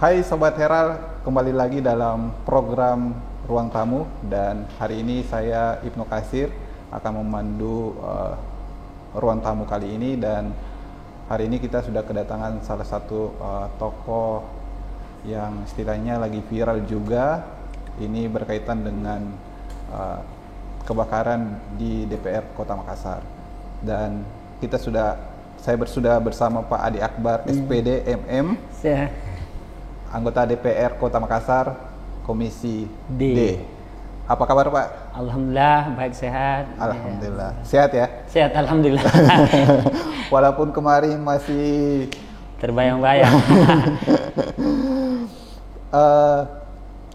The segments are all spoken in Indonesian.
Hai Sobat Herald, kembali lagi dalam program Ruang Tamu dan hari ini saya Ibnu Katsir akan memandu Ruang Tamu kali ini dan hari ini kita sudah kedatangan salah satu tokoh yang istilahnya lagi viral juga. Ini berkaitan dengan kebakaran di DPR Kota Makassar dan saya sudah bersama Pak Adi Akbar SPD MM. Anggota DPR Kota Makassar, Komisi D. Apa kabar Pak? Alhamdulillah, baik sehat. Alhamdulillah. Sehat ya? Sehat, alhamdulillah. Walaupun kemarin masih terbayang-bayang.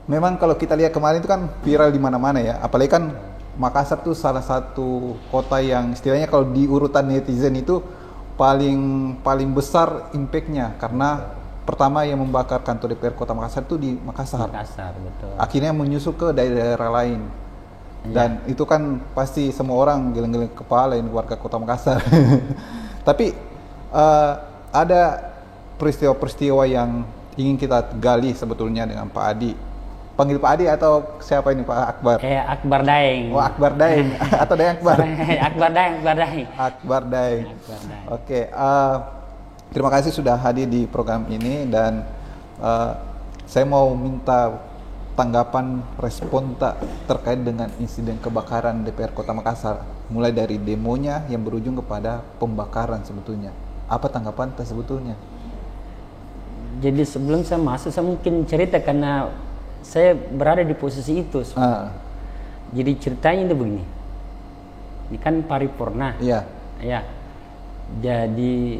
Memang kalau kita lihat kemarin itu kan viral di mana-mana ya. Apalagi kan Makassar tuh salah satu kota yang istilahnya kalau di urutan netizen itu paling besar impact-nya karena pertama yang membakar kantor DPR Kota Makassar itu di Makassar. Makassar, betul. Akhirnya menyusul ke daerah-daerah lain. Dan itu kan pasti semua orang geleng-geleng kepala ini warga Kota Makassar. Tapi ada peristiwa-peristiwa yang ingin kita gali sebetulnya dengan Pak Adi. Panggil Pak Adi atau siapa ini Pak Akbar? Akbar Daeng. Oh, Akbar Daeng atau Daeng Akbar? Akbar Daeng. Akbar Daeng. Oke, terima kasih sudah hadir di program ini dan saya mau minta tanggapan respon terkait dengan insiden kebakaran DPR Kota Makassar, mulai dari demonya yang berujung kepada pembakaran sebetulnya. Apa tanggapan sebetulnya? Jadi sebelum saya masuk, saya mungkin cerita karena saya berada di posisi itu. Jadi ceritanya itu begini. Ini kan paripurna. Iya. Ya. Jadi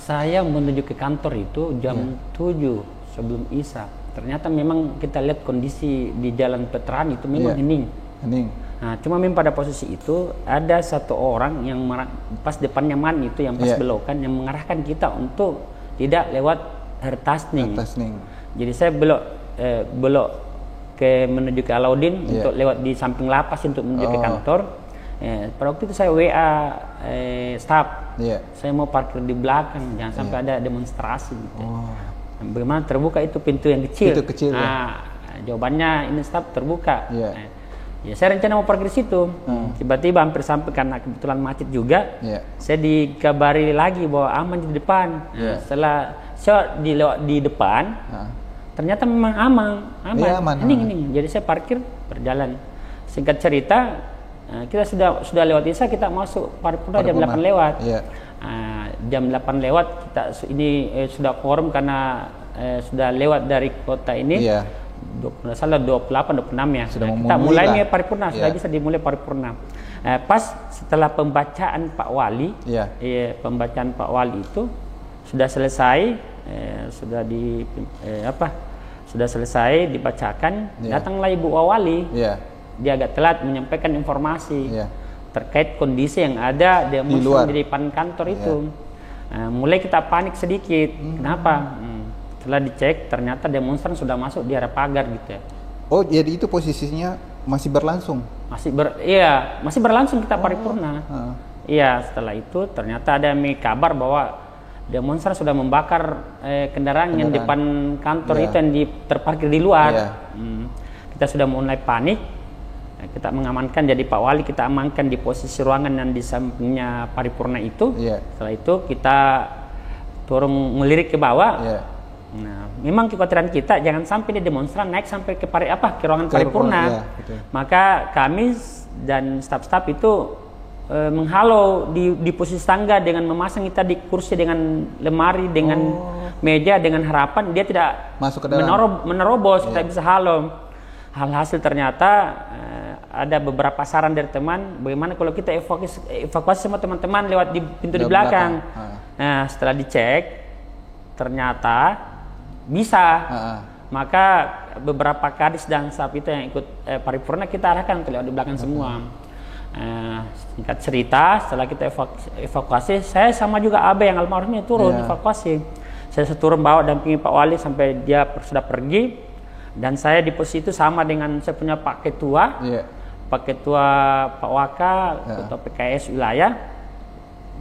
saya menuju ke kantor itu jam 7 sebelum Isya. Ternyata memang kita lihat kondisi di Jalan Veteran itu memang hening. Nah, cuma memang pada posisi itu ada satu orang yang pas depannya man itu yang pas belokan yang mengarahkan kita untuk tidak lewat Hertasning. Jadi saya belok ke menuju ke Alauddin untuk lewat di samping lapas untuk menuju ke kantor. Pada waktu itu saya WA staff, saya mau parkir di belakang, jangan sampai ada demonstrasi gitu. Bagaimana terbuka itu pintu yang kecil? Pintu kecil. Jawabannya ini staff terbuka. Ya saya rencana mau parkir di situ. Tiba-tiba hampir sampai karena kebetulan macet juga. Saya dikabari lagi bahwa aman di depan. Setelah saya dilewat di depan, ternyata memang aman. Ini. Jadi saya parkir berjalan. Singkat cerita, kita sudah lewat Isya, kita masuk paripurna jam 8 lewat. Jam 8 lewat kita ini sudah quorum karena sudah lewat dari kota ini. 28 26 ya. Kita mulai paripurna, sudah bisa dimulai paripurna. Pas setelah pembacaan Pak Wali, pembacaan Pak Wali itu sudah selesai, sudah selesai dibacakan, datanglah Ibu Wali. Dia agak telat menyampaikan informasi terkait kondisi yang ada demonstran di depan kantor itu. Mulai kita panik sedikit. Kenapa? Setelah dicek ternyata demonstran sudah masuk di area pagar gitu ya. Oh, jadi itu posisinya masih berlangsung? Masih berlangsung kita paripurna. Iya, setelah itu ternyata ada kabar bahwa demonstran sudah membakar kendaraan yang depan kantor itu yang terparkir di luar. Kita sudah mulai panik. Kita mengamankan, jadi Pak Wali kita amankan di posisi ruangan yang di sampingnya paripurna itu. Setelah itu kita turun melirik ke bawah. Nah, memang kekhawatiran kita jangan sampai dia demonstran naik sampai ke ruangan paripurna. Maka kami dan staf-staf itu menghalau di posisi tangga dengan memasang kita di kursi dengan lemari dengan meja dengan harapan dia tidak masuk ke dalam, menerobos. Kita bisa halau. Hasil ternyata ada beberapa saran dari teman, bagaimana kalau kita evakuasi sama teman-teman lewat di pintu di belakang. Nah, setelah dicek ternyata bisa. Maka beberapa kadis dan staff itu yang ikut paripurna kita arahkan untuk lewat di belakang semua. Singkat cerita, setelah kita evakuasi, saya sama juga Abe yang almarhumnya turun evakuasi. Saya turun bawa dampingi Pak Wali sampai dia sudah pergi. Dan saya di posisi itu sama dengan saya punya Pak Ketua, Pak Ketua Pak Waka, Ketua PKS wilayah.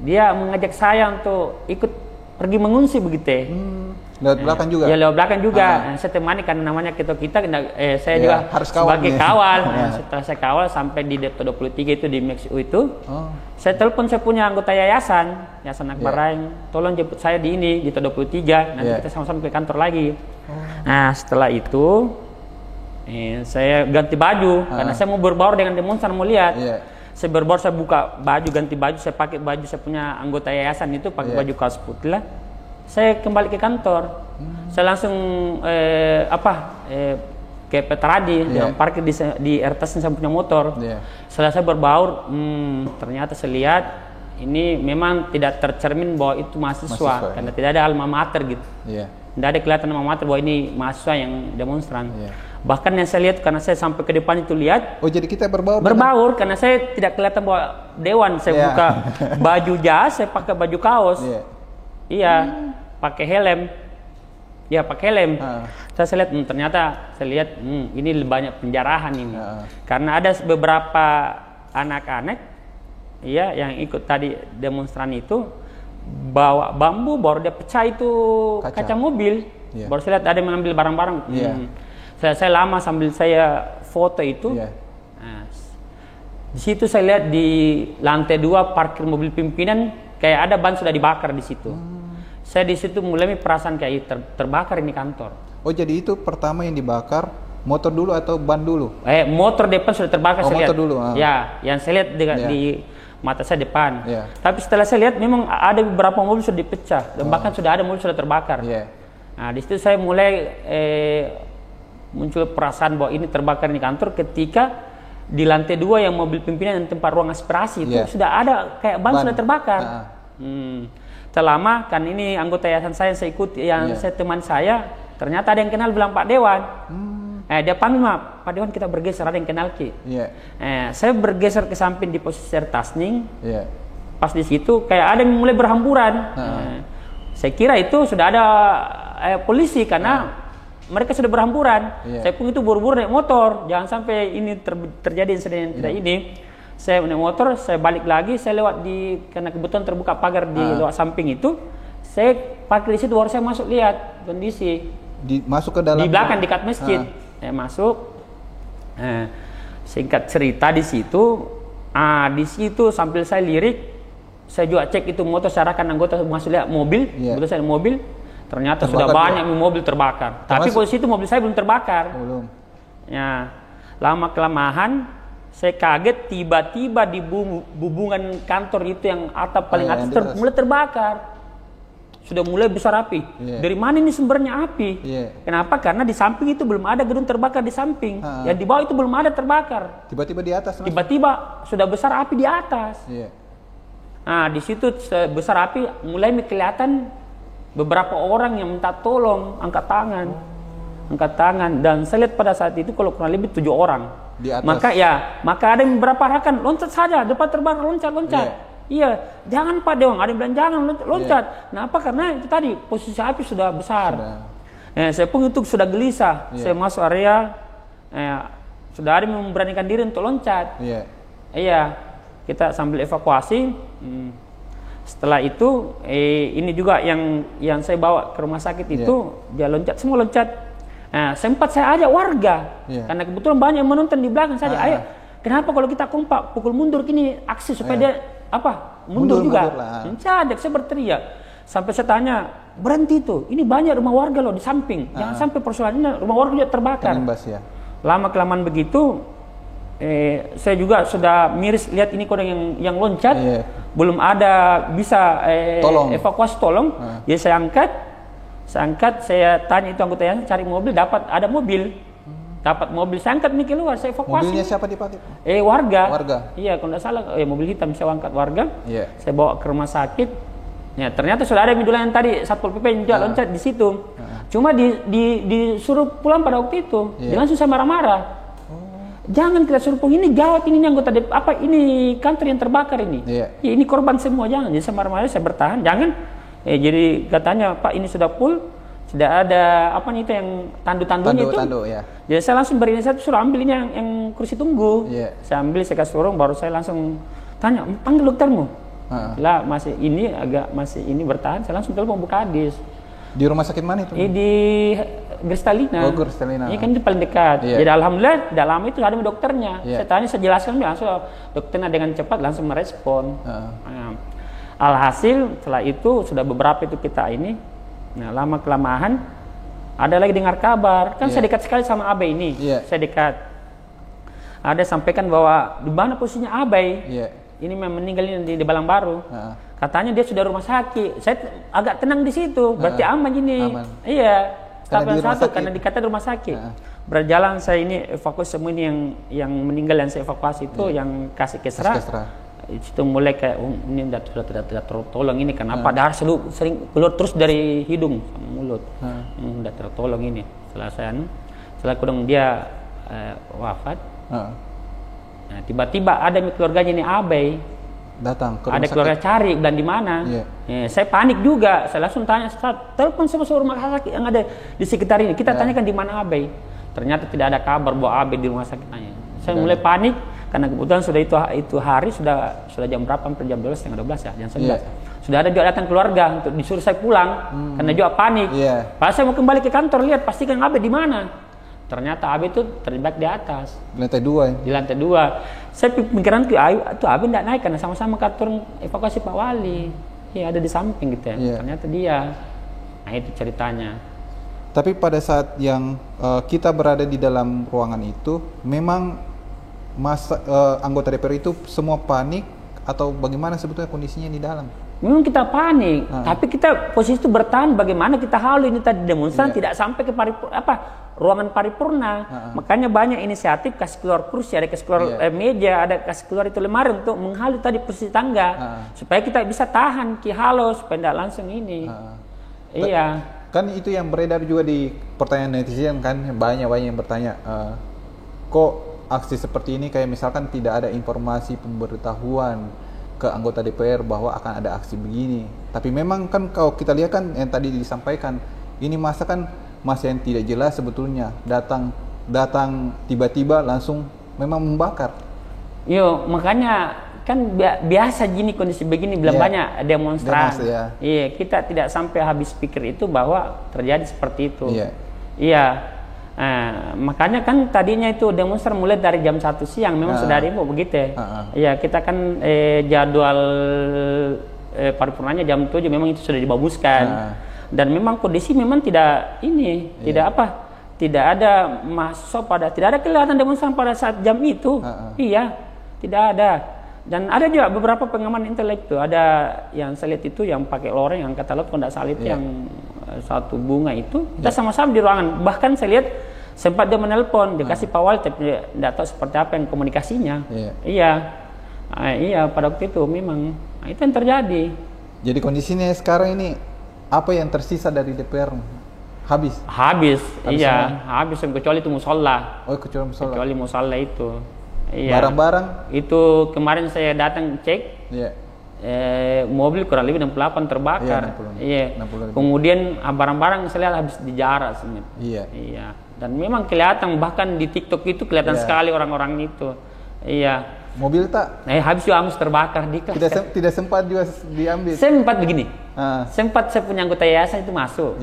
Dia mengajak saya untuk ikut pergi mengungsi begitu. Lewat belakang juga? Ya lewat belakang juga. Saya temani karena namanya kita, saya juga harus kawal sebagai kawal. Setelah saya kawal sampai di Depto 23 itu di Meksiko itu, saya telepon saya punya anggota yayasan Akbar Raeng, tolong jemput saya di ini, di Depto 23, nanti kita sama-sama ke kantor lagi. Nah setelah itu, saya ganti baju, karena saya mau berbaur dengan demonstran, mau lihat. Saya berbaur, saya buka baju, ganti baju, saya pakai baju saya punya anggota yayasan itu, pakai baju kaos putih lah. Saya kembali ke kantor, saya langsung ke Petradi, yang parkir di RTS saya punya motor. Setelah saya berbaur, ternyata saya lihat ini memang tidak tercermin bahwa itu mahasiswa. Karena tidak ada alma mater gitu. Tidak ada kelihatan alma mater bahwa ini mahasiswa yang demonstran. Bahkan yang saya lihat, karena saya sampai ke depan itu lihat. Oh jadi kita berbaur? Berbaur, karena saya tidak kelihatan bahwa dewan. Saya buka baju jas, saya pakai baju kaos. Iya, pakai helm. Ya, pakai helm. Saya lihat ternyata ini banyak penjarahan ini. Karena ada beberapa anak-anak yang ikut tadi demonstran itu bawa bambu, baru dia pecah itu kaca mobil. Baru saya lihat ada yang mengambil barang-barang. Saya lama sambil saya foto itu. Nah, di situ saya lihat di lantai 2 parkir mobil pimpinan kayak ada ban sudah dibakar di situ. Saya di situ mulai perasaan kayak terbakar ini kantor. Oh jadi itu pertama yang dibakar motor dulu atau ban dulu? Motor depan sudah terbakar. Saya motor lihat. dulu. Ya, yang saya lihat di mata saya depan. Tapi setelah saya lihat memang ada beberapa mobil sudah dipecah dan bahkan sudah ada mobil sudah terbakar. Nah di situ saya mulai muncul perasaan bahwa ini terbakar di kantor ketika di lantai 2 yang mobil pimpinan dan tempat ruang aspirasi itu sudah ada kayak ban sudah terbakar. Selama kan ini anggota yayasan saya yang saya ikut, saya teman saya, ternyata ada yang kenal bilang Pak Dewan. Dia panggil, Pak Dewan kita bergeser, ada yang kenal Ki. Saya bergeser ke samping di posisi tasning. Pas di situ kayak ada yang mulai berhamburan. Saya kira itu sudah ada polisi karena mereka sudah berhamburan. Saya pun itu buru-buru naik motor, jangan sampai ini terjadi insiden tidak ini. Saya naik motor, saya balik lagi, saya lewat karena kebetulan terbuka pagar di lewat samping itu, saya parkir di situ, baru saya masuk lihat kondisi. Masuk ke dalam? Di belakang dekat masjid. Saya masuk. Singkat cerita di situ sambil saya lirik, saya juga cek itu motor, saya arahkan anggota masuk lihat mobil, betul saya mobil, ternyata sudah banyak mobil terbakar. Tapi posisi itu mobil saya belum terbakar. Belum. Ya, lama kelamaan. Saya kaget tiba-tiba di hubungan kantor itu yang atap paling atas mulai terbakar. Sudah mulai besar api. Dari mana ini sumbernya api? Kenapa? Karena di samping itu belum ada gedung terbakar di samping. Yang di bawah itu belum ada terbakar. Tiba-tiba di atas. Tiba-tiba sudah besar api di atas. Nah, di situ besar api mulai kelihatan beberapa orang yang minta tolong, angkat tangan. Dan saya lihat pada saat itu kalau kurang lebih 7 orang. Di atas. Maka ada yang beberapa arahkan loncat saja, depan terbakar loncat. Iya, jangan Pak Dewan, ada yang bilang jangan loncat. Kenapa? Karena itu tadi posisi api sudah besar. Saya pun itu sudah gelisah. Saya masuk area, sudah ada yang memberanikan diri untuk loncat. Iya, kita sambil evakuasi. Setelah itu, ini juga yang saya bawa ke rumah sakit itu, dia loncat, semua loncat. Nah, sempat saya ajak warga, karena kebetulan banyak yang menonton di belakang saja. Ayo, kenapa kalau kita kompak pukul mundur kini aksi supaya dia mundur juga. Saya berteriak sampai saya tanya, berhenti itu, ini banyak rumah warga loh di samping, jangan sampai persoalannya rumah warga juga terbakar. Lama kelamaan begitu, saya juga sudah miris lihat ini kodang yang loncat, belum ada bisa evakuasi tolong, jadi saya angkat, saya tanya itu anggota yang cari mobil, dapat mobil, saya angkat nih keluar, saya evakuasi. Mobilnya siapa dipakai? Warga. Iya, kalau tidak salah, mobil hitam, saya angkat warga, saya bawa ke rumah sakit. Ya, ternyata sudah ada yang tadi Satpol PP yang juga loncat di situ. Cuma disuruh pulang pada waktu itu, dia langsung saya marah-marah. Jangan kita suruh pulang, ini gawat, ini anggota ini kantor yang terbakar ini. Ini korban semua, jangan. Jadi saya marah-marah, saya bertahan, jangan. Jadi katanya Pak ini sudah full, sudah ada itu yang tandu-tandunya itu. Jadi saya langsung berinisiatif suruh ambil ini yang kursi tunggu. Saya ambil, saya kasih turun, baru saya langsung tanya, panggil doktermu. Lah masih ini bertahan, saya langsung telepon Bu Kadis. Di rumah sakit mana itu? Di Kristalina. Oh, Kristalina. Ini kan itu paling dekat. Iya. Jadi alhamdulillah tidak lama itu ada dokternya. Iya. Saya tanya, saya jelaskan langsung dokternya dengan cepat langsung merespon. Nah, alhasil setelah itu sudah beberapa itu kita ini. Nah, lama kelamaan ada lagi dengar kabar. Kan saya dekat sekali sama Abai ini. Saya dekat. Ada sampaikan bahwa di mana posisinya Abai. Ini meninggal ini di Balang Baru. Katanya dia sudah rumah sakit. Saya agak tenang di situ. Berarti aman ini. Aman. Iya. Karena Karena dikata di rumah sakit. Berjalan saya ini evakuasi semua ini yang meninggal yang saya evakuasi itu yang kasih kesra. Itu mulai kayak ini tidak tertolong ini kenapa darah sering keluar terus dari hidung sama mulut. Tidak tertolong ini. Setelah kurang dia wafat. Nah, tiba-tiba ada keluarganya ini Abai datang ke ada keluarga cari dan di mana. Saya panik juga, saya langsung tanya, telepon sama rumah sakit yang ada di sekitar ini, kita tanyakan di mana Abai. Ternyata tidak ada kabar bahwa Abai di rumah sakit. Saya mulai panik karena kebetulan sudah itu hari sudah jam berapa, hampir jam 12, setengah 12 ya, jam 11. Sudah ada juga datang keluarga untuk disuruh saya pulang karena juga panik. Pas saya mau kembali ke kantor lihat pastikan Abai di mana. Ternyata Abai itu terjebak di atas. Di lantai 2. Di lantai 2. Saya pikiran itu Abai tidak naik karena sama-sama kantor evakuasi Pak Wali. Iya, ada di samping gitu ya. Ternyata dia. Nah, itu ceritanya. Tapi pada saat yang kita berada di dalam ruangan itu, memang anggota DPR itu semua panik atau bagaimana sebetulnya kondisinya di dalam? Memang kita panik, tapi kita posisi itu bertahan bagaimana kita halu ini tadi demonstran tidak sampai ke ruangan paripurna. Makanya banyak inisiatif kasih keluar kursi, ada kasih keluar meja, ada kasih keluar itu lemari untuk menghalu tadi posisi tangga supaya kita bisa tahan halo supaya tidak langsung ini. Iya. Kan itu yang beredar juga di pertanyaan netizen kan, banyak yang bertanya kok aksi seperti ini kayak misalkan tidak ada informasi pemberitahuan ke anggota DPR bahwa akan ada aksi begini. Tapi memang kan kalau kita lihat kan yang tadi disampaikan, ini masa yang tidak jelas sebetulnya. Datang tiba-tiba langsung memang membakar. Makanya kan biasa gini kondisi begini bila banyak demonstran. Iya, kita tidak sampai habis pikir itu bahwa terjadi seperti itu. Iya. Makanya kan tadinya itu demonstran mulai dari jam 1 siang memang sudah ada info begitu. Iya, kita kan jadwal paripurnanya jam 7 memang itu sudah dibaguskan. Dan memang kondisi memang tidak ada tidak ada kelihatan demonstran pada saat jam itu. Iya, tidak ada. Dan ada juga beberapa pengaman intelek tuh, ada yang saya lihat itu yang pakai loreng yang kata kalau tidak salah itu yang satu bunga itu kita sama-sama di ruangan. Bahkan saya lihat sempat dia menelpon, dia kasih Pak Wali tapi tidak tahu seperti apa yang komunikasinya. Iya, pada waktu itu memang itu yang terjadi. Jadi kondisinya sekarang ini apa yang tersisa dari DPR? Habis, iya, habis kecuali itu musola. Kecuali musola itu. Iya. Barang-barang itu kemarin saya datang cek. Mobil kurang lebih 68 terbakar. Iya. Kemudian barang-barang saya lihat habis dijarah semua. Iya. Dan memang kelihatan bahkan di TikTok itu kelihatan sekali orang-orang itu. Iya. Mobil tak? Habis juga hangus terbakar di kelas. Tidak sempat juga diambil. Sempat begini. Sempat saya punya anggota yayasan itu masuk.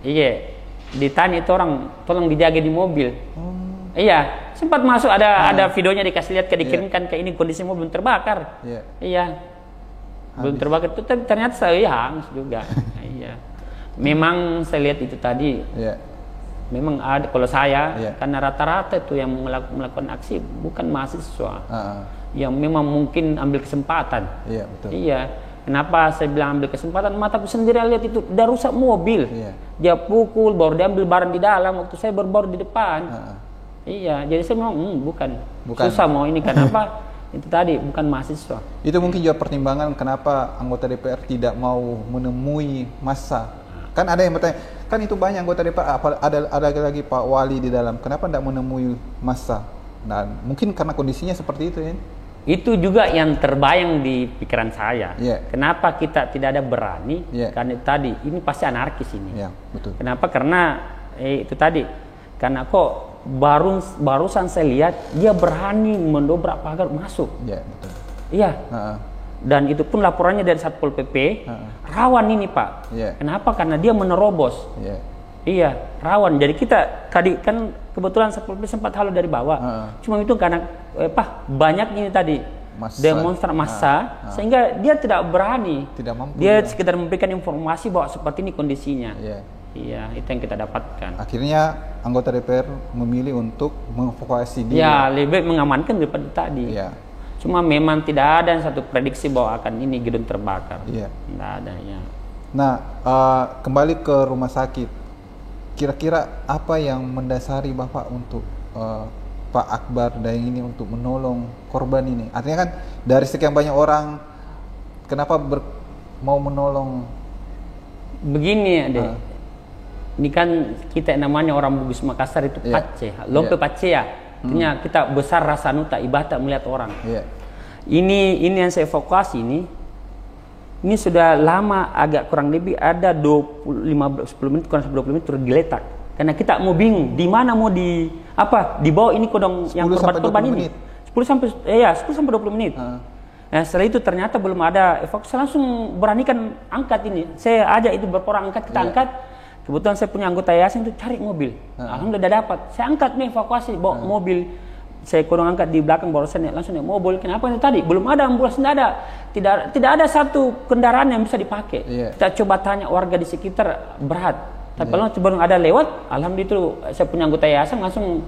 Iya. Ditanya itu orang tolong dijaga di mobil. Iya, sempat masuk ada videonya dikasih lihat dikirimkan ke ini kondisi mobil belum terbakar. Iya. Belum terbakar itu ternyata saya hangus juga. Iya. Memang saya lihat itu tadi. Memang ada kalau saya karena rata-rata itu yang melakukan aksi bukan mahasiswa. Yang memang mungkin ambil kesempatan. Iya, betul. Iya. Kenapa saya bilang ambil kesempatan? Mataku sendiri lihat itu udah rusak mobil. Dia pukul baru dia ambil barang di dalam waktu saya baru di depan. Iya, jadi saya memang bukan. Susah mau ini kenapa? Itu tadi bukan mahasiswa. Itu mungkin juga pertimbangan kenapa anggota DPR tidak mau menemui massa. Kan ada yang bertanya, kan itu banyak anggota DPR, ada lagi Pak Wali di dalam. Kenapa tidak menemui massa? Nah, mungkin karena kondisinya seperti itu ya. Itu juga yang terbayang di pikiran saya. Kenapa kita tidak ada berani? Karena tadi ini pasti anarkis ini. Betul. Kenapa? Karena itu tadi. Karena kok barusan saya lihat dia berani mendobrak pagar masuk. Betul. Iya. dan itu pun laporannya dari Satpol PP, rawan ini Pak. Kenapa? Karena dia menerobos. Iya, rawan. Jadi kita tadi kan kebetulan Satpol PP sempat halau dari bawah. Cuma itu karena banyak ini tadi demonstran massa, sehingga dia tidak berani. Tidak mampu. Dia sekedar memberikan informasi bahwa seperti ini kondisinya. Iya, itu yang kita dapatkan. Akhirnya anggota DPR memilih untuk mengevakuasi dia. Ya, lebih mengamankan daripada tadi. Cuma memang tidak ada satu prediksi bahwa akan ini gedung terbakar. Tidak ada ya. Nah, kembali ke rumah sakit. Kira-kira apa yang mendasari Bapak untuk Pak Akbar Daeng ini untuk menolong korban ini? Artinya kan dari sekian banyak orang, kenapa mau menolong? Begini ya, Dek. Ini kan kita namanya orang Bugis Makassar itu pace, lompe pace ya. Artinya kita besar rasa nuta ibata melihat orang. Ini yang saya evakuasi ini sudah lama, agak kurang lebih ada 10 menit kurang 20 menit tergeletak. Karena kita mau bingung di mana mau dibawa ini kodong yang korban ini. 10 sampai 20 menit. Nah, setelah itu ternyata belum ada evakuasi, saya langsung beranikan angkat ini. Saya ajak itu beberapa orang angkat, kita angkat. Kebetulan saya punya anggota yayasan itu cari mobil. Alhamdulillah udah dapat. Saya angkat nih evakuasi, bawa mobil. Saya kurang angkat di belakang, baru saya langsung naik mobil. Kenapa ini tadi? Belum ada ambulans, tidak ada satu kendaraan yang bisa dipakai. Kita coba tanya warga di sekitar, berat. Tapi kalau sebelum ada lewat, alhamdulillah itu saya punya anggota yayasan langsung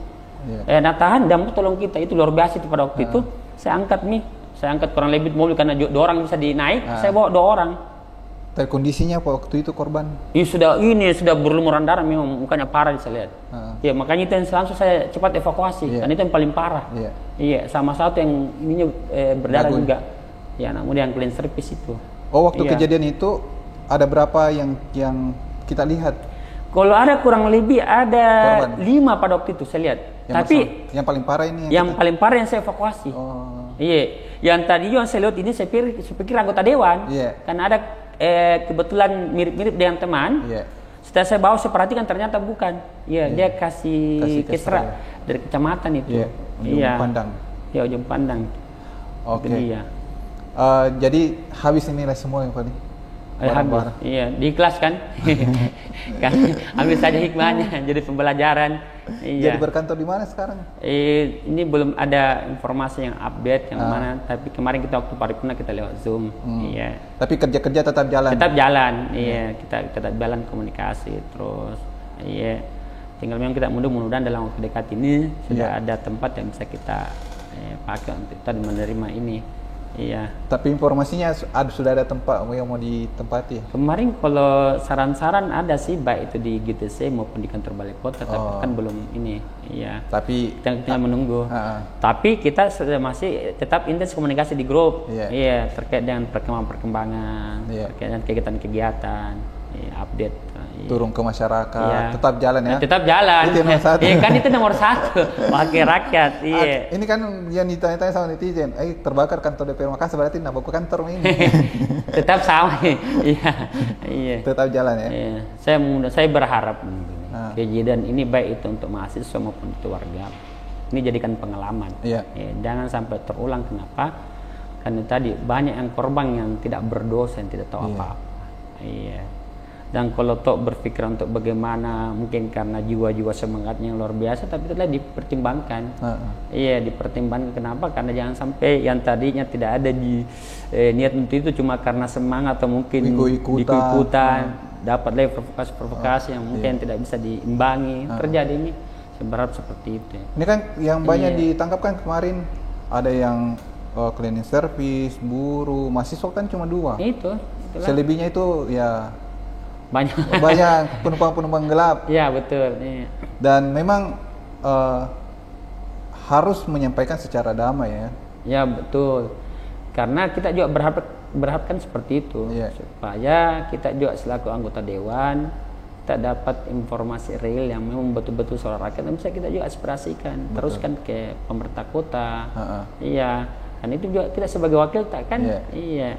tahan dan tolong kita. Itu luar biasa itu pada waktu itu. Saya angkat kurang lebih mobil karena 2 orang bisa dinaik. Saya bawa 2 orang. Tapi kondisinya waktu itu korban? Sudah berlumuran darah, memang mukanya parah saya lihat. Ya, makanya itu yang langsung saya cepat evakuasi. Dan itu yang paling parah. Iya, sama satu yang ininya berdarah juga. Ya, namun yang clean service itu. Oh, waktu kejadian itu ada berapa yang kita lihat? Kalau ada kurang lebih ada korban. 5 pada waktu itu saya lihat. Tapi yang paling parah ini paling parah yang saya evakuasi. Iya. Yang tadi yang saya lihat ini saya pikir anggota dewan. Karena ada kebetulan mirip-mirip dengan teman. Setelah saya bawa, saya perhatikan ternyata bukan. Dia kasih keterangan dari kecamatan itu. Ujung Pandang. Ya, ujung Pandang. Oke. Jadi habis nilai semua yang paling. Habis. Iya, di kelas kan. Kan ambil saja hikmahnya, jadi pembelajaran. Jadi berkantor di mana sekarang? Ini belum ada informasi yang update yang mana, tapi kemarin kita waktu paripurna kita lewat Zoom. Iya. Tapi kerja tetap jalan. Tetap jalan. Iya, kita tetap jalan komunikasi terus. Iya. Tinggal memang kita mudah-mudahan dalam waktu dekat ini sudah ada tempat yang bisa kita pakai untuk kita menerima ini. Iya. Tapi informasinya sudah ada tempat yang mau ditempati. Kemarin kalau saran-saran ada sih, baik itu di GTC maupun di kantor balai kota, tapi kan belum ini. Iya. Tapi kita menunggu. Tapi kita masih tetap intens komunikasi di grup. Iya, terkait dengan perkembangan, terkait dengan kegiatan-kegiatan, update. Turun ke masyarakat, tetap jalan ya. Tetap jalan. Itu nomor 1. Iya kan, itu nomor 1. Wakil rakyat. Iya. Ini kan yang ditanya-tanya sama netizen, terbakar kantor DPR Makassar, berarti nambah ke kantor ini. Tetap sama. Iya. Tetap jalan ya. Iya. Saya berharap kejadian ini baik itu untuk mahasiswa maupun untuk warga. Ini jadikan pengalaman. Jangan sampai terulang. Kenapa? Karena tadi banyak yang korban yang tidak berdosa, yang tidak tahu apa-apa. Iya. Dan kalau berpikir untuk bagaimana, mungkin karena jiwa-jiwa semangatnya yang luar biasa, tapi itulah dipertimbangkan. Iya, dipertimbangkan. Kenapa? Karena jangan sampai yang tadinya tidak ada di niat untuk itu cuma karena semangat atau mungkin ikut-ikutan, dapat lagi provokasi yang mungkin tidak bisa diimbangi. Terjadi ini, saya berharap seperti itu. Ini kan yang banyak ditangkap kan kemarin, ada yang cleaning service, buruh, mahasiswa kan cuma 2. Itulah. Selebihnya itu ya banyak penumpang gelap. Ya, betul. Iya. Dan memang harus menyampaikan secara damai ya. Ya, betul. Karena kita juga berharapkan seperti itu, supaya kita juga selaku anggota dewan kita dapat informasi real yang memang betul-betul suara rakyat dan bisa kita juga aspirasikan, teruskan ke pemerintah kota. Iya. Dan itu juga kita sebagai wakil kan. Iya.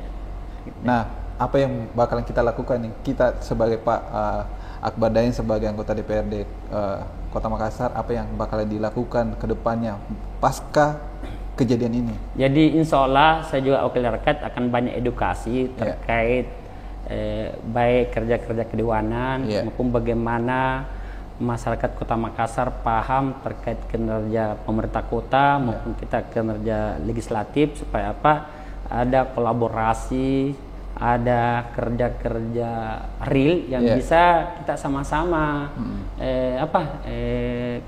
Nah, apa yang bakalan kita lakukan nih? Kita sebagai Pak Akbar Daeng sebagai anggota DPRD Kota Makassar, apa yang bakalan dilakukan ke depannya pasca kejadian ini? Jadi insya Allah saya juga wakil rakyat akan banyak edukasi terkait baik kerja-kerja kedewanan maupun bagaimana masyarakat Kota Makassar paham terkait kinerja pemerintah kota maupun kita kinerja legislatif, supaya apa, ada kolaborasi, ada kerja-kerja real yang bisa kita sama-sama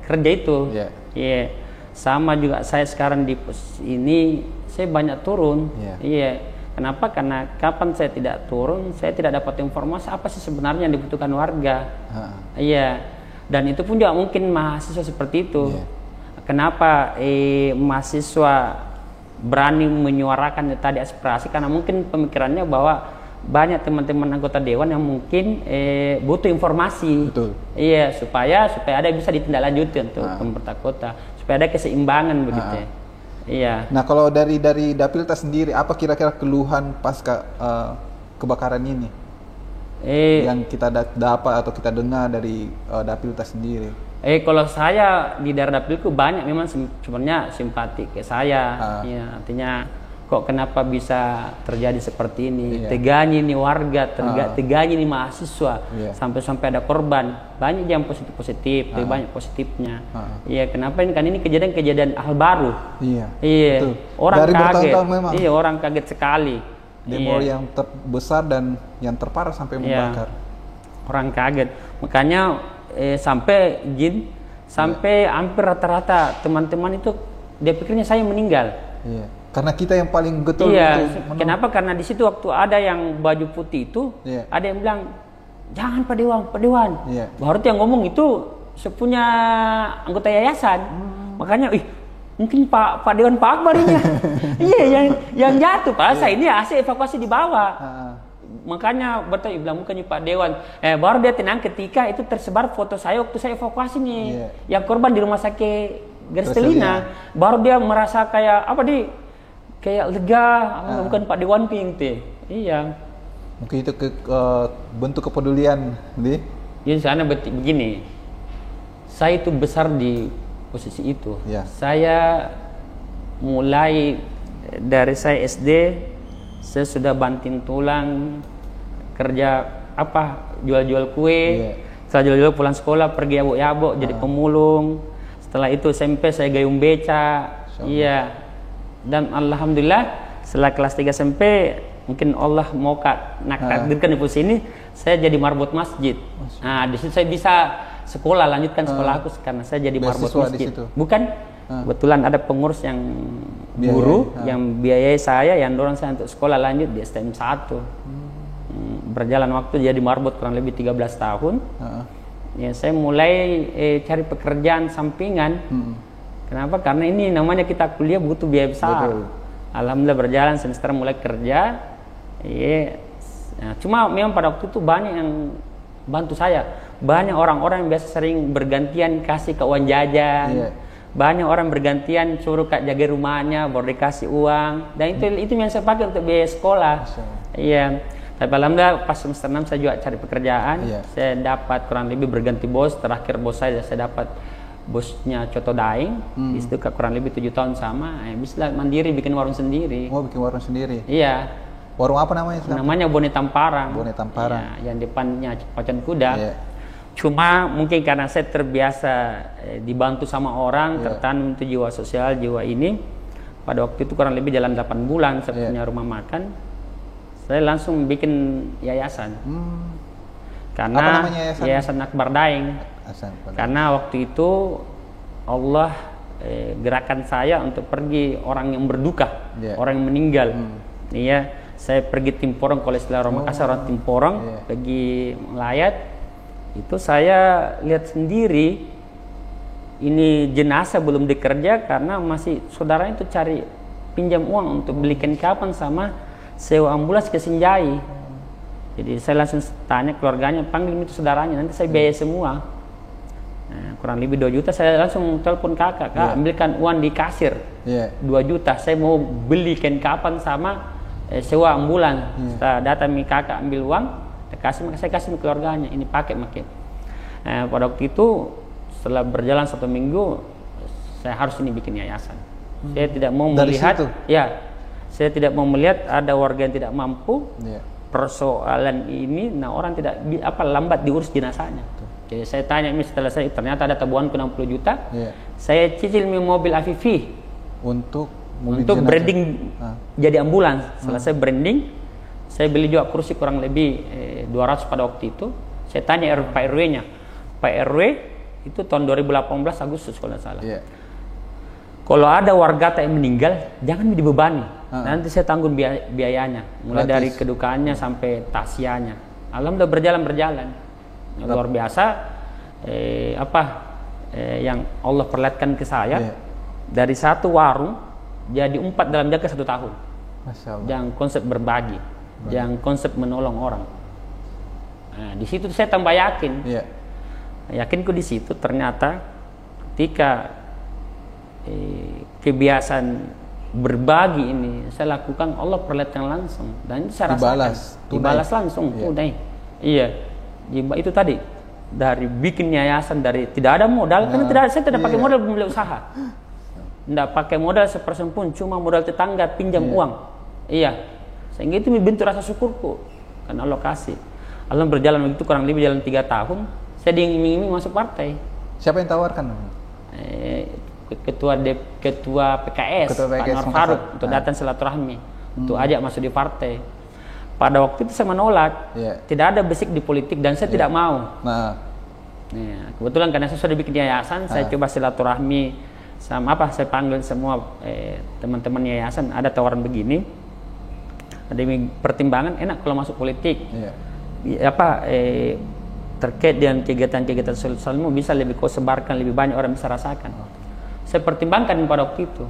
kerja itu. Sama juga saya sekarang di ini saya banyak turun. Kenapa? Karena kapan saya tidak turun, saya tidak dapat informasi apa sih sebenarnya yang dibutuhkan warga. Dan itu pun juga mungkin mahasiswa seperti itu. Kenapa mahasiswa berani menyuarakan tadi aspirasi? Karena mungkin pemikirannya bahwa banyak teman-teman anggota dewan yang mungkin butuh informasi. Betul. Supaya ada yang bisa ditindaklanjuti untuk pemerintah kota, supaya ada keseimbangan begitu. Nah, kalau dari Dapilta sendiri, apa kira-kira keluhan pasca kebakaran ini yang kita dapat atau kita dengar dari Dapilta sendiri? Kalau saya di daerah Dapilku banyak memang sebenarnya simpati ke saya. Artinya kok kenapa bisa terjadi seperti ini? Teganya ini warga, teganya ini mahasiswa, sampai ada korban. Banyak yang positif, banyak positifnya. Kenapa ini? Kan ini kejadian hal baru. Betul. Orang dari kaget. Memang. Orang kaget sekali. Demo yang terbesar dan yang terparah sampai membakar. Orang kaget. Makanya sampai hampir rata-rata teman-teman itu dia pikirnya saya meninggal. Karena kita yang paling getol. Kenapa? Karena di situ waktu ada yang baju putih itu, ada yang bilang jangan Pak Dewan. Baru yang ngomong itu sepunya anggota yayasan. Makanya mungkin Pak Dewan Pak Akbar ini. yang jatuh Pak. Saya ini AC evakuasi di bawah. Makanya bertanya, bilang bukannya Pak Dewan. Baru dia tenang ketika itu tersebar foto saya waktu saya evakuasi nih. Yang korban di rumah sakit Gerstelina. Baru dia merasa kayak kayak lega, bukan Pak Dewan Ping teh. Mungkin itu bentuk kepedulian, Jadi sana begini. Saya itu besar di posisi itu. Saya mulai dari saya SD, saya sudah banting tulang kerja jual-jual kue. Setelah jual-jual pulang sekolah pergi yabok-yabok jadi pemulung. Setelah itu SMP saya gayung beca. Dan alhamdulillah setelah kelas 3 SMP mungkin Allah mau nakdirkan di posisi ini saya jadi marbot masjid. Nah, di situ saya bisa lanjutkan sekolah aku karena saya jadi marbot masjid. Bukan? Kebetulan ada pengurus yang guru yang biayai saya, yang dorong saya untuk sekolah lanjut di STM 1. Berjalan waktu jadi marbot kurang lebih 13 tahun. Saya mulai cari pekerjaan sampingan. Kenapa? Karena ini namanya kita kuliah butuh biaya besar. Alhamdulillah berjalan semester mulai kerja. Cuma memang pada waktu itu banyak yang bantu saya. Banyak orang-orang yang biasa sering bergantian kasih ke uang jajan. Banyak orang bergantian suruh Kak jaga rumahnya, baru dikasih uang. Dan itu yang saya pakai untuk biaya sekolah. Tapi alhamdulillah pas semester 6 saya juga cari pekerjaan. Saya dapat kurang lebih berganti bos. Terakhir bos saya dapat bosnya Coto Daeng. Di situ kurang lebih 7 tahun sama. Bisa mandiri bikin warung sendiri. Bikin warung sendiri. Warung apa namanya? Namanya Bone Tamparang. Yang depannya pacan kuda. Cuma mungkin karena saya terbiasa dibantu sama orang, tertanam itu jiwa sosial, jiwa ini. Pada waktu itu kurang lebih jalan 8 bulan saya punya rumah makan. Saya langsung bikin yayasan. Karena apa namanya yayasan? Yayasan Akbar Daeng. Karena waktu itu Allah gerakan saya untuk pergi orang yang berduka, orang yang meninggal. Saya pergi Timporong, kalau istilah orang Makassar orang Timporong, pergi melayat. Itu saya lihat sendiri ini jenazah belum dikerja karena masih saudaranya itu cari pinjam uang untuk belikan kapan sama sewa ambulans ke Sinjai. Jadi saya langsung tanya keluarganya, panggil itu saudaranya, nanti saya biaya semua. Kurang lebih 2 juta, saya langsung telepon kakak, ambilkan uang di kasir 2 juta, saya mau belikan kapan sama sewa ambulans. Setelah datang kakak ambil uang, saya kasih keluarganya, ini pakai. Pada waktu itu setelah berjalan 1 minggu saya harus ini bikin yayasan. Saya tidak mau Dari melihat, situ? ya, saya tidak mau melihat ada warga yang tidak mampu. Yeah. Persoalan ini, nah orang tidak lambat diurus jenazahnya. Jadi saya tanya, setelah saya ternyata ada tabuhan ke 60 juta, saya cicil mobil Afifi untuk branding jadi ambulans. Selesai branding, saya beli juga kursi kurang lebih 200 pada waktu itu. Saya tanya Pak RW-nya, Pak RW itu tahun 2018 Agustus kalau tidak salah. Kalau ada warga yang meninggal, jangan dibebani. Nanti saya tanggung biayanya, mulai dari kedukaannya sampai taksianya. Alhamdulillah berjalan. Luar biasa. Yang Allah perlihatkan ke saya, dari satu warung jadi 4 dalam jangka 1 tahun. Masya Allah. Yang konsep berbagi, yang konsep menolong orang. Nah, di situ saya tambah yakin. Yakinku di situ ternyata ketika kebiasaan berbagi ini saya lakukan, Allah perlihatkan langsung dan saya rasakan dibalas langsung tunai. Iya, itu tadi dari bikin yayasan dari tidak ada modal, karena saya tidak pakai modal memulai usaha, tidak pakai modal sepersen pun, cuma modal tetangga pinjam uang. Iya, sehingga itu membentuk rasa syukurku karena Allah kasih. Allah berjalan begitu kurang lebih jalan 3 tahun. Saya diiming-iming masuk partai. Siapa yang tawarkan? Ketua PKS, Pak Nur Faruk untuk datang silaturahmi, untuk ajak masuk di partai. Pada waktu itu saya menolak, tidak ada basic di politik dan saya tidak mau. Kebetulan karena saya sudah bikin yayasan, saya coba silaturahmi sama saya panggil semua teman-teman yayasan, ada tawaran begini, ada pertimbangan enak kalau masuk politik, terkait dengan kegiatan-kegiatan sosialmu bisa lebih kau sebarkan, lebih banyak orang bisa rasakan. Saya pertimbangkan pada waktu itu.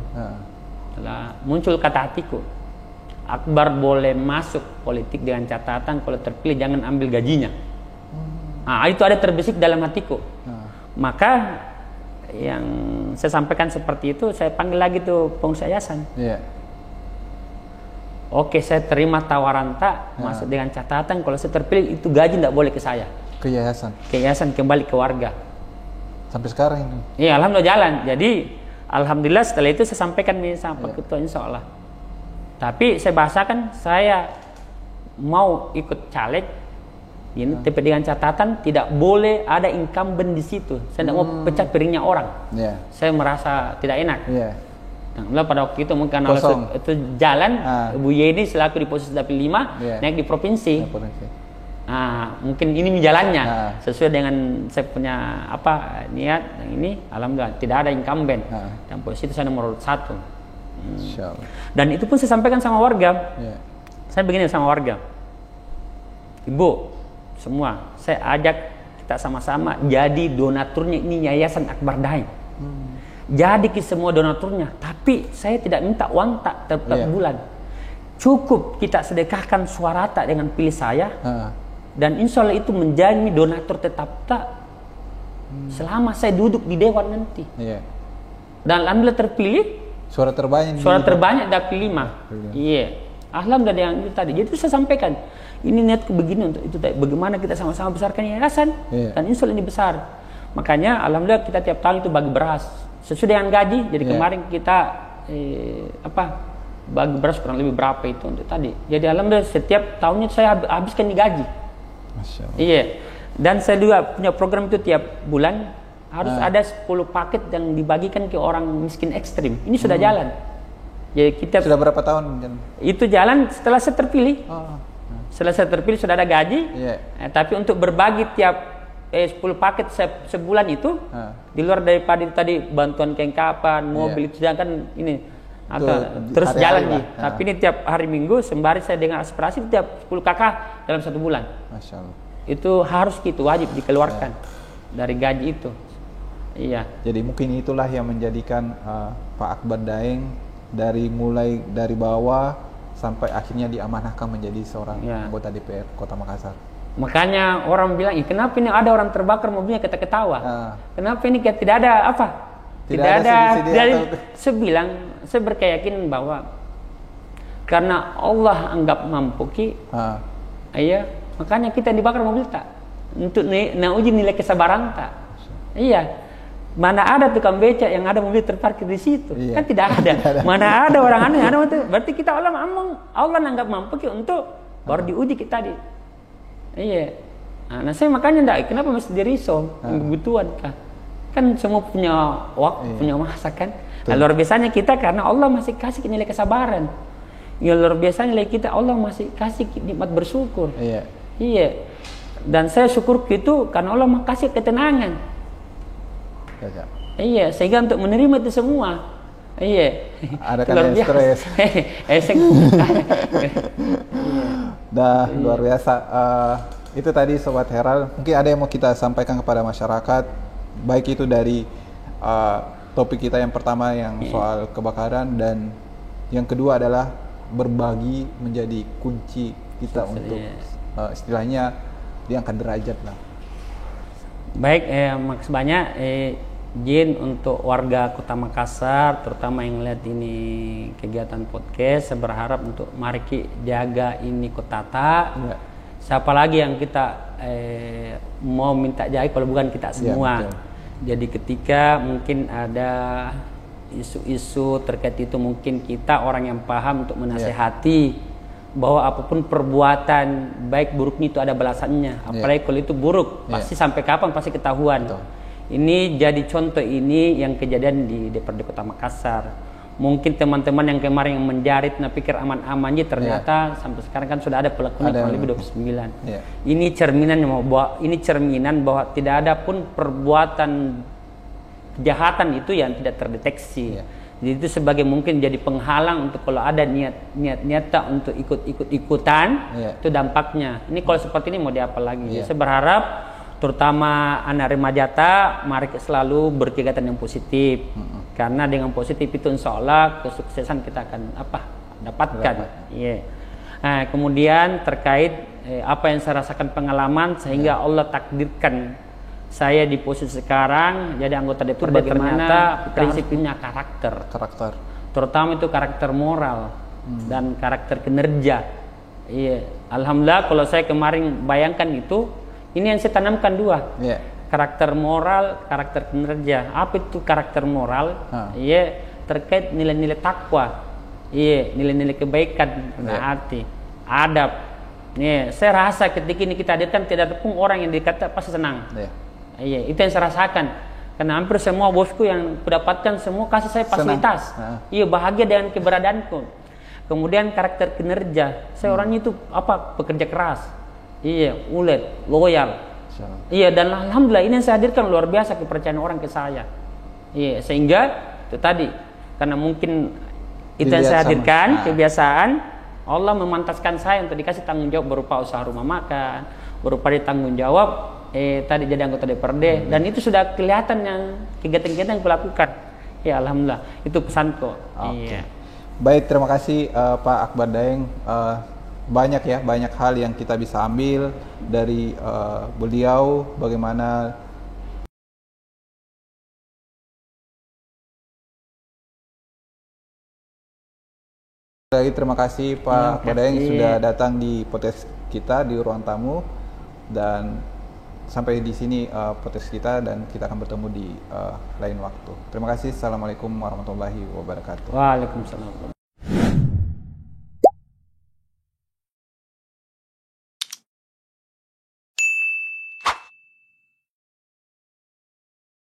Setelah muncul kata hatiku, Akbar boleh masuk politik dengan catatan kalau terpilih jangan ambil gajinya. Itu ada terbesit dalam hatiku. Maka yang saya sampaikan seperti itu, saya panggil lagi tuh pengurus yayasan. Oke, saya terima tawaran masuk dengan catatan kalau saya terpilih itu gaji tidak boleh ke saya. Ke yayasan. Ke yayasan, kembali ke warga. Sampai sekarang ini. Iya, alhamdulillah jalan. Jadi alhamdulillah setelah itu saya sampaikan sama Pak Ketua, insya Allah. Tapi saya bahasakan saya mau ikut caleg ini, tapi dengan catatan tidak boleh ada incumbent di situ. Saya tidak mau pecah piringnya orang. Saya merasa tidak enak. Nah, pada waktu itu mungkin itu jalan Bu Yeni selaku di posisi dapil 5 naik di provinsi. Mungkin ini jalannya sesuai dengan saya punya niat yang ini. Alhamdulillah tidak ada incumbent dan posisi itu saya nomor 1. Dan itu pun saya sampaikan sama warga. Saya begini sama warga, Ibu semua, saya ajak kita sama-sama jadi donaturnya ini Yayasan Akbar Daeng. Jadi ke semua donaturnya, tapi saya tidak minta uang tiap bulan. Cukup kita sedekahkan suara dengan pilih saya. Dan insya Allah itu menjadi donatur tetap selama saya duduk di dewan nanti. Dan alhamdulillah terpilih. Suara terbanyak dapil 5. Alhamdulillah yang itu tadi. Jadi saya sampaikan, ini niatku begini untuk itu tadi. Bagaimana kita sama-sama besarkan yayasan dan insya Allah ini besar. Makanya alhamdulillah kita tiap tahun itu bagi beras sesuai dengan gaji. Jadi kemarin kita bagi beras kurang lebih berapa itu untuk tadi. Jadi alhamdulillah setiap tahunnya saya habiskan di gaji. Dan saya juga punya program itu tiap bulan harus ada 10 paket yang dibagikan ke orang miskin ekstrim. Ini sudah jalan. Jadi kita sudah berapa tahun? Itu jalan setelah saya terpilih. Setelah saya terpilih sudah ada gaji. Tapi untuk berbagi tiap 10 paket sebulan itu di luar daripada itu tadi bantuan kelengkapan, mobil itu kan ini terus jalan nih. Tapi ini tiap hari Minggu sembari saya dengan aspirasi tiap 10 KK dalam 1 bulan. Masya Allah. Itu harus gitu, wajib dikeluarkan dari gaji itu. Jadi mungkin itulah yang menjadikan Pak Akbar Daeng mulai dari bawah sampai akhirnya diamanahkan menjadi seorang anggota DPR Kota Makassar. Makanya orang bilang, kenapa ini ada orang terbakar mobilnya kita ketawa? Kenapa ini tidak ada apa? Tidak ada saya berkeyakinan bahwa karena Allah anggap mampu makanya kita dibakar mobil untuk uji nilai kesabaran Mana ada tukang becak yang ada mobil terparkir di situ? Iya. Kan tidak ada. Mana ada orang aneh yang ada, berarti kita Allah nanggap mampu untuk baru diuji kita di. Iya. Nah, saya makanya enggak, kenapa mesti dirisau? Kebutuhan kah? Kan semua punya waktu, punya masa kan. Nah, luar biasanya kita karena Allah masih kasih nilai kesabaran. Ya luar biasa nilai kita Allah masih kasih nikmat bersyukur. Iya. Iya. Dan saya syukur itu karena Allah kasih ketenangan. Iya, sehingga untuk menerima itu semua. Iya. Ada kan yang stres. Dah luar biasa. Itu tadi Sobat Herald. Mungkin ada yang mau kita sampaikan kepada masyarakat, baik itu dari topik kita yang pertama yang soal kebakaran, dan yang kedua adalah berbagi menjadi kunci kita untuk istilahnya diangkat derajat lah. Baik, makasih banyak. Izin untuk warga Kota Makassar, terutama yang lihat ini kegiatan podcast, saya berharap untuk mari jaga ini Kota Ta. Ya. Siapa lagi yang kita mau minta jaga kalau bukan kita semua. Ya, jadi ketika mungkin ada isu-isu terkait itu, mungkin kita orang yang paham untuk menasehati bahwa apapun perbuatan baik buruknya itu ada balasannya. Apalagi kalau itu buruk, pasti sampai kapan pasti ketahuan. Betul. Ini jadi contoh ini yang kejadian di DPRD Kota Makassar. Mungkin teman-teman yang kemarin yang menjarit, pikir aman-aman aja, ternyata sampai sekarang kan sudah ada pelakunya kurang lebih 29. Ini cerminan bahwa tidak ada pun perbuatan kejahatan itu yang tidak terdeteksi. Jadi itu sebagai mungkin jadi penghalang untuk kalau ada niat untuk ikut-ikutan, itu dampaknya. Ini kalau seperti ini mau diapa lagi? Saya berharap terutama anak remaja, mari selalu berkegiatan yang positif. Karena dengan positif itu insya Allah kesuksesan kita akan dapatkan. Nah, kemudian terkait apa yang saya rasakan pengalaman sehingga Allah takdirkan saya di posisi sekarang jadi anggota DPRD, bagaimana prinsipnya karakter. Terutama itu karakter moral dan karakter kinerja. Alhamdulillah kalau saya kemarin bayangkan itu, ini yang saya tanamkan dua. Karakter moral, karakter kinerja. Apa itu karakter moral? Terkait nilai-nilai takwa. Nilai-nilai kebaikan, hati, adab. Saya rasa ketika ini kita hadirkan tidak ada pun orang yang dikata pasti senang. Itu yang saya rasakan. Karena hampir semua bosku yang kudapatkan semua kasih saya fasilitas. Bahagia dengan keberadaanku. Kemudian karakter kinerja. Saya orangnya itu pekerja keras. Ulet, loyal. Dan alhamdulillah ini yang saya hadirkan luar biasa kepercayaan orang ke saya. Sehingga itu tadi karena mungkin itu yang saya hadirkan kebiasaan, Allah memantaskan saya untuk dikasih tanggung jawab berupa usaha rumah makan, berupa tanggung jawab tadi jadi anggota DPRD, dan itu sudah kelihatan yang kegiatan-kegiatan yang kulakukan. Alhamdulillah itu pesanku. Baik, terima kasih Pak Akbar Daeng. Banyak hal yang kita bisa ambil dari beliau, bagaimana lagi. Terima kasih Pak Akbar Daeng sudah datang di podcast kita di Ruang Tamu, dan sampai di sini podcast kita, dan kita akan bertemu di lain waktu. Terima kasih. Assalamualaikum warahmatullahi wabarakatuh. Waalaikumsalam.